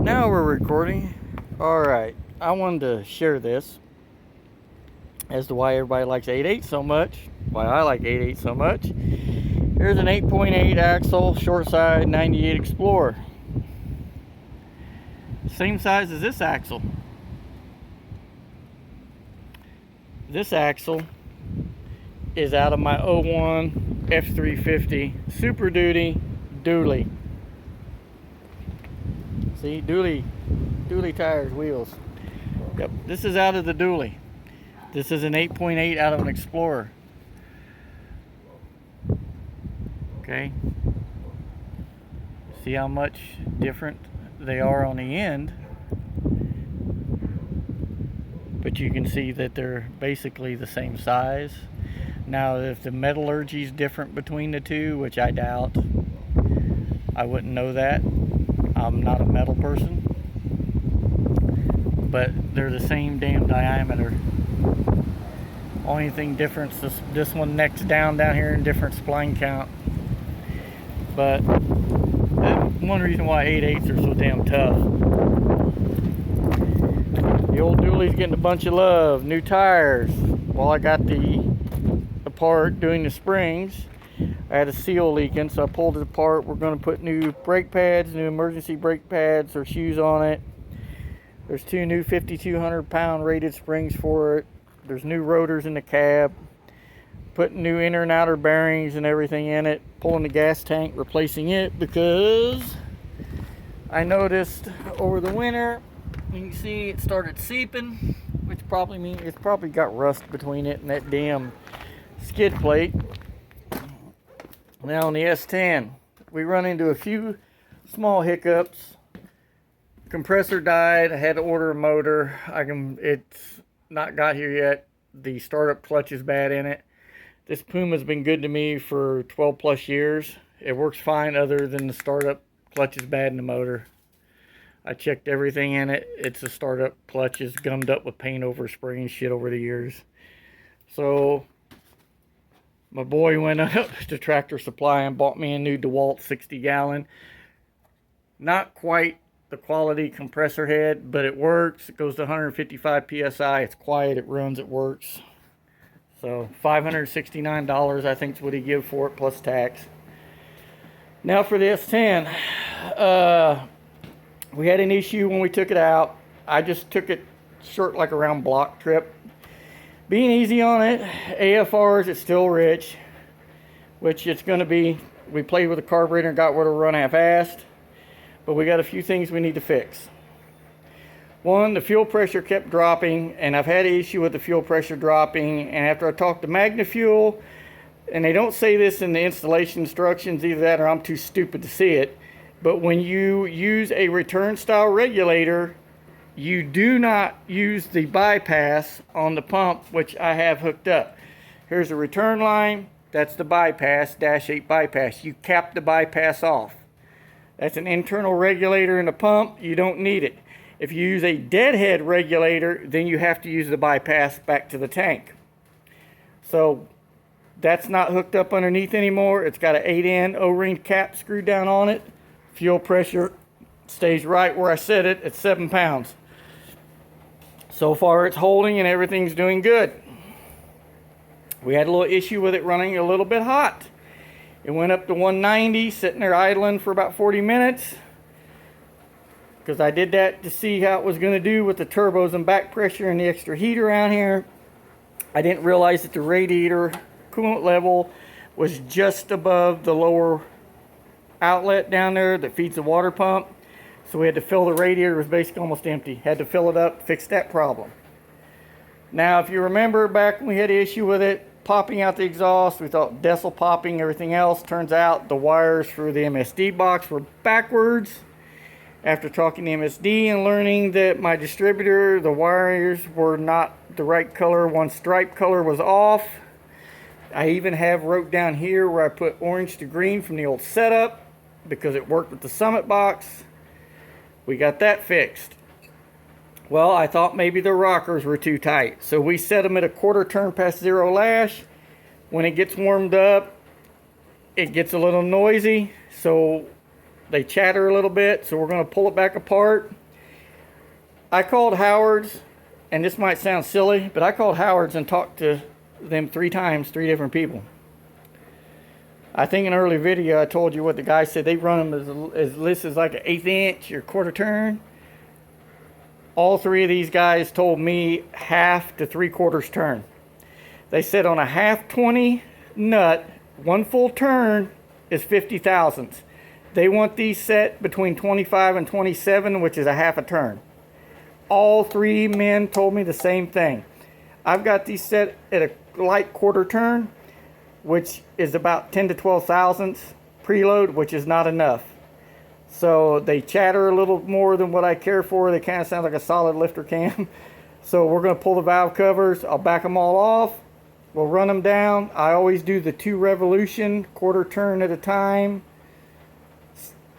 Now we're recording. Alright, I wanted to share this as to why everybody likes 8.8 so much, why I like 8.8 so much. Here's an 8.8 axle, short side 98 Explorer. Same size as this axle. This axle is out of my 01 F350 Super Duty dually. See, dually tires, wheels. Yep, this is out of the dually. This is an 8.8 out of an Explorer. Okay. See how much different they are on the end. But you can see that they're basically the same size. Now, if the metallurgy is different between the two, which I doubt, I wouldn't know that. I'm not a metal person. But they're the same damn diameter. Only thing difference is this one necks down here in different spline count. But that's one reason why 8.8s are so damn tough. The old dually's getting a bunch of love. New tires. Well, I got the apart doing the springs. I had a seal leaking, so I pulled it apart. We're going to put new brake pads, new emergency brake pads or shoes on it. There's two new 5,200 pound rated springs for it. There's new rotors in the cab. Putting new inner and outer bearings and everything in it. Pulling the gas tank, replacing it because I noticed over the winter, you can see it started seeping, which probably means it's probably got rust between it and that damn skid plate. Now on the S10, we run into a few small hiccups. Compressor died. I had to order a motor. It's not got here yet. The startup clutch is bad in it. This Puma's been good to me for 12 plus years. It works fine other than the startup clutch is bad in the motor. I checked everything in it. It's a startup clutch is gummed up with paint over spray and shit over the years. So my boy went up to Tractor Supply and bought me a new DeWalt 60 gallon. Not quite the quality compressor head, but it works. It goes to 155 psi. It's quiet, it runs, it works. So $569 I think is what he give for it plus tax. Now for the S10, we had an issue when we took it out. I just took it short, like a round block trip. Being easy on it, AFRs, it's still rich, which it's going to be. We played with the carburetor and got rid of run half-assed, but we got a few things we need to fix. One, the fuel pressure kept dropping, and I've had an issue with the fuel pressure dropping, and after I talked to MagnaFuel, and they don't say this in the installation instructions, either that or I'm too stupid to see it, but when you use a return style regulator, you do not use the bypass on the pump, which I have hooked up. Here's the return line. That's the bypass, dash 8 bypass. You cap the bypass off. That's an internal regulator in the pump. You don't need it. If you use a deadhead regulator, then you have to use the bypass back to the tank. So that's not hooked up underneath anymore. It's got an 8N O-ring cap screwed down on it. Fuel pressure stays right where I set it at 7 pounds. So far it's holding and everything's doing good. We had a little issue with it running a little bit hot. It went up to 190, sitting there idling for about 40 minutes. Because I did that to see how it was going to do with the turbos and back pressure and the extra heat around here. I didn't realize that the radiator coolant level was just above the lower outlet down there that feeds the water pump. So we had to fill the radiator. It was basically almost empty. Had to fill it up, fix that problem. Now, if you remember back when we had an issue with it, popping out the exhaust, we thought Dessel popping, everything else. Turns out the wires for the MSD box were backwards. After talking to MSD and learning that my distributor, the wires were not the right color. One stripe color was off. I even have wrote down here where I put orange to green from the old setup because it worked with the Summit box. We got that fixed. Well, I thought maybe the rockers were too tight. So we set them at a quarter turn past zero lash. When it gets warmed up, it gets a little noisy. So they chatter a little bit, so we're going to pull it back apart. I called Howard's, and this might sound silly, but I called Howard's and talked to them 3 times, 3 different people. I think in an early video I told you what the guy said. They run them as this is like an 1/8 inch or 1/4 turn. All 3 of these guys told me 1/2 to 3/4 turn. They said on a 1/2 20 nut, 1 full turn is 50 thousandths. They want these set between 25 and 27, which is a 1/2 a turn. All 3 men told me the same thing. I've got these set at a light 1/4 turn, which is about 10 to 12 thousandths preload, which is not enough. So they chatter a little more than what I care for. They kind of sound like a solid lifter cam. So we're going to pull the valve covers. I'll back them all off. We'll run them down. I always do the 2 revolution, 1/4 turn at a time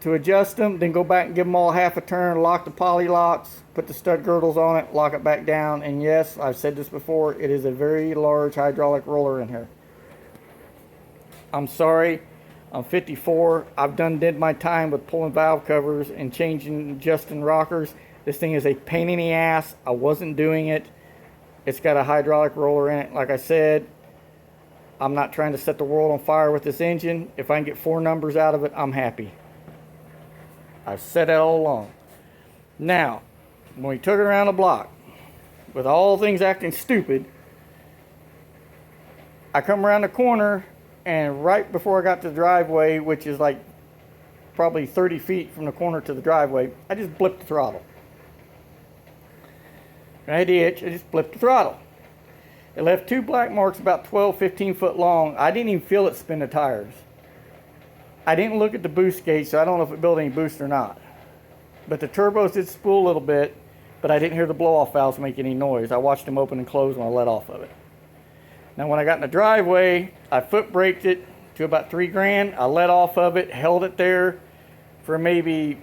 to adjust them. Then go back and give them all 1/2 a turn, lock the poly locks, put the stud girdles on it, lock it back down. And yes, I've said this before, it is a very large hydraulic roller in here. I'm sorry, I'm 54. I've did my time with pulling valve covers and changing, adjusting rockers. This thing is a pain in the ass. I wasn't doing it. It's got a hydraulic roller in it. Like I said, I'm not trying to set the world on fire with this engine. If I can get 4 numbers out of it, I'm happy. I've said that all along. Now, when we took it around the block, with all things acting stupid, I come around the corner, and right before I got to the driveway, which is like probably 30 feet from the corner to the driveway, I just blipped the throttle. I had the itch, I just blipped the throttle. It left 2 black marks about 12, 15 foot long. I didn't even feel it spin the tires. I didn't look at the boost gauge, so I don't know if it built any boost or not. But the turbos did spool a little bit, but I didn't hear the blow-off valves make any noise. I watched them open and close when I let off of it. Now when I got in the driveway, I foot braked it to about 3 grand. I let off of it, held it there for maybe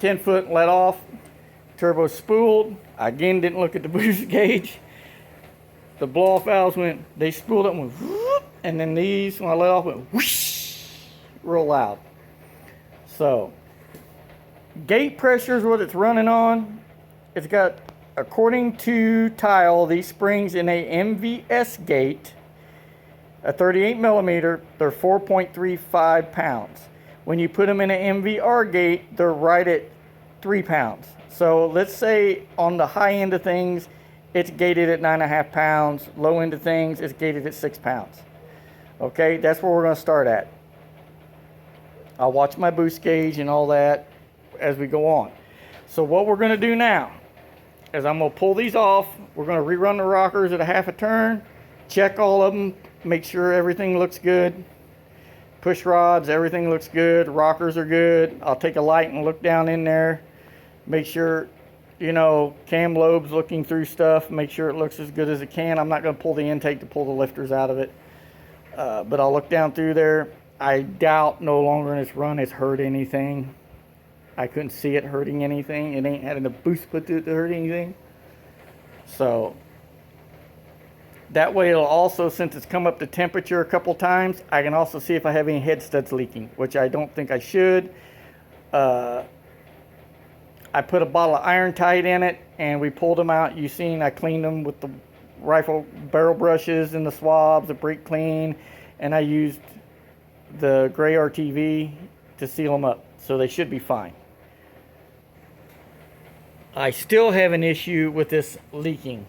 10 foot and let off. Turbo spooled. I again didn't look at the boost gauge. The blow-off valves they spooled up and went whoop, and then these, when I let off, went whoosh, real loud. So, gate pressure is what it's running on. It's got, according to Tile, these springs in a MVS gate, a 38 millimeter, they're 4.35 pounds. When you put them in an MVR gate, they're right at 3 pounds. So let's say on the high end of things, it's gated at 9.5 pounds. Low end of things, it's gated at 6 pounds. Okay, that's where we're going to start at. I'll watch my boost gauge and all that as we go on. So what we're going to do now is I'm going to pull these off. We're going to rerun the rockers at a 1/2 a turn, check all of them, make sure everything looks good. Push rods, everything looks good. Rockers are good. I'll take a light and look down in there, make sure, you know, cam lobes looking through stuff, make sure it looks as good as it can. I'm not going to pull the intake to pull the lifters out of it, but I'll look down through there. I doubt no longer in its run it's hurt anything. I couldn't see it hurting anything. It ain't had a boost put to it to hurt anything. So that way it'll also, since it's come up to temperature a couple times, I can also see if I have any head studs leaking, which I don't think I should. I put a bottle of Iron Tide in it and we pulled them out. You seen I cleaned them with the rifle barrel brushes and the swabs, the brake clean, and I used the gray RTV to seal them up, so they should be fine. I still have an issue with this leaking.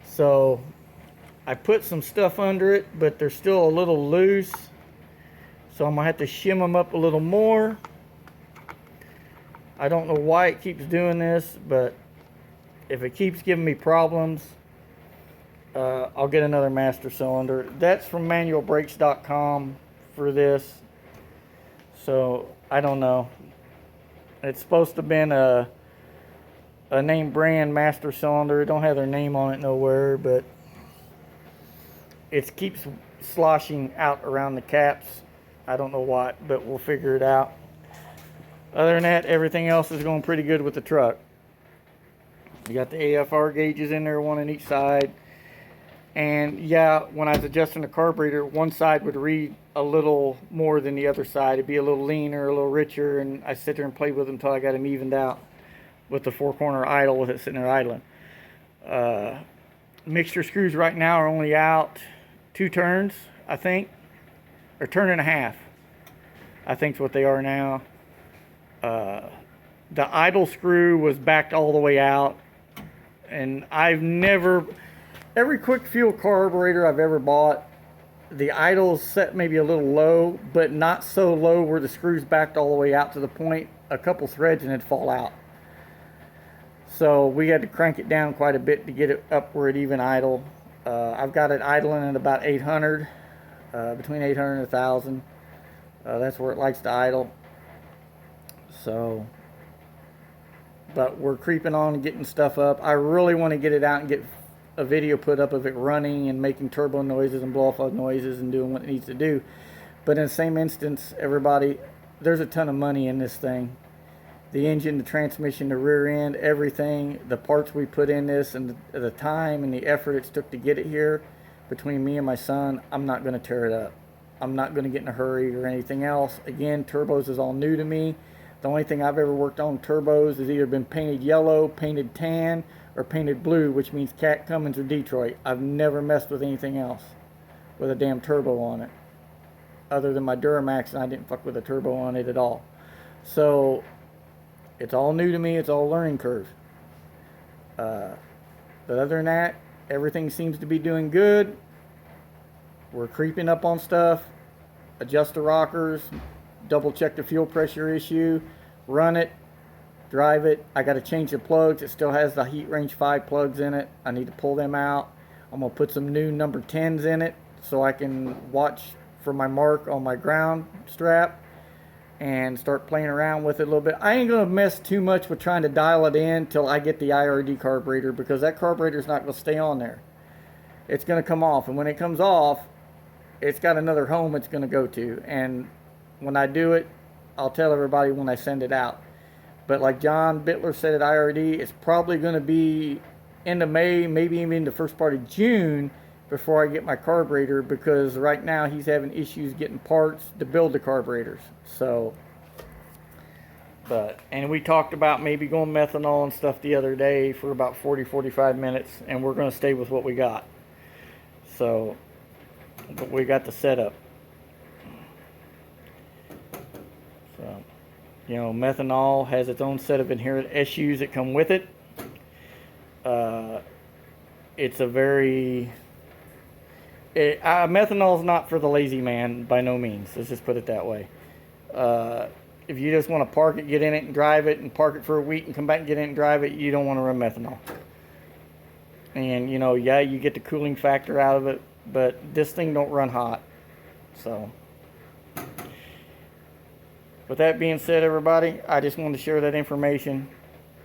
So I put some stuff under it, but they're still a little loose. So I'm gonna have to shim them up a little more. I don't know why it keeps doing this, but if it keeps giving me problems, I'll get another master cylinder. That's from manualbrakes.com for this. So I don't know. It's supposed to have been a name brand master cylinder. It don't have their name on it nowhere, but it keeps sloshing out around the caps. I don't know what, but we'll figure it out. Other than that, everything else is going pretty good with the truck. You got the AFR gauges in there, one on each side. And yeah, when I was adjusting the carburetor, one side would read a little more than the other side. It'd be a little leaner, a little richer, and I sit there and played with them until I got them evened out with the four-corner idle with it sitting there idling. Mixture screws right now are only out 2 turns, I think, or turn and a half. I think is what they are now. The idle screw was backed all the way out, and every quick fuel carburetor I've ever bought, the idle's set maybe a little low, but not so low where the screw's backed all the way out to the point a couple threads and it'd fall out. So we had to crank it down quite a bit to get it up where it even idle. I've got it idling at about 800, between 800 and 1,000. That's where it likes to idle. So, but we're creeping on and getting stuff up. I really want to get it out and get a video put up of it running and making turbo noises and blow off noises and doing what it needs to do. But in the same instance, everybody, there's a ton of money in this thing. The engine, the transmission, the rear end, everything, the parts we put in this, and the time and the effort it's took to get it here, between me and my son, I'm not going to tear it up. I'm not going to get in a hurry or anything else. Again, turbos is all new to me. The only thing I've ever worked on turbos has either been painted yellow, painted tan, or painted blue, which means Cat, Cummins, or Detroit. I've never messed with anything else with a damn turbo on it, other than my Duramax, and I didn't fuck with a turbo on it at all. So it's all new to me. It's all a learning curve. But other than that, everything seems to be doing good. We're creeping up on stuff. Adjust the rockers, double check the fuel pressure issue, run it, drive it. I got to change the plugs. It still has the heat range 5 plugs in it. I need to pull them out. I'm going to put some new number 10s in it so I can watch for my mark on my ground strap and start playing around with it a little bit. I ain't going to mess too much with trying to dial it in till I get the IRD carburetor, because that carburetor is not going to stay on there. It's going to come off, and when it comes off, it's got another home it's going to go to. And when I do it, I'll tell everybody when I send it out. But like John Bittler said at IRD, it's probably going to be end of May, maybe even the first part of June before I get my carburetor, because right now he's having issues getting parts to build the carburetors. So, and we talked about maybe going methanol and stuff the other day for about 40-45 minutes, and we're going to stay with what we got. So, but we got the setup. So, you know, methanol has its own set of inherent issues that come with it. It's a very... methanol is not for the lazy man, by no means. Let's just put it that way. If you just want to park it, get in it and drive it, and park it for a week and come back and get in it and drive it, you don't want to run methanol. And, you know, yeah, you get the cooling factor out of it, but this thing don't run hot. So, with that being said, everybody, I just wanted to share that information.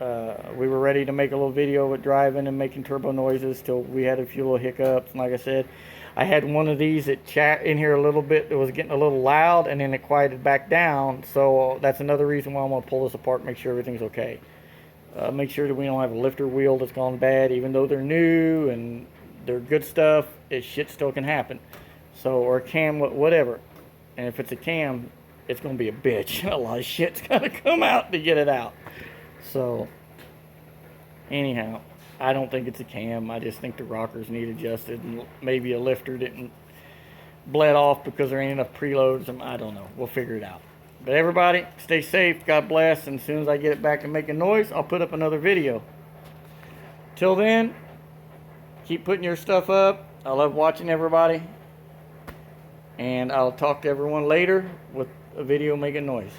We were ready to make a little video with driving and making turbo noises till we had a few little hiccups. And like I said, I had one of these that chat in here a little bit that was getting a little loud, and then it quieted back down. So that's another reason why I'm going to pull this apart, make sure everything's okay. Make sure that we don't have a lifter wheel that's gone bad. Even though they're new and they're good stuff, shit still can happen. So, or a cam, whatever. And if it's a cam, it's going to be a bitch. A lot of shit's going to come out to get it out. So, anyhow, I don't think it's a cam. I just think the rockers need adjusted, and maybe a lifter didn't bled off because there ain't enough preloads. And I don't know. We'll figure it out. But everybody, stay safe. God bless. And as soon as I get it back and making noise, I'll put up another video. Till then, keep putting your stuff up. I love watching everybody. And I'll talk to everyone later with a video making noise.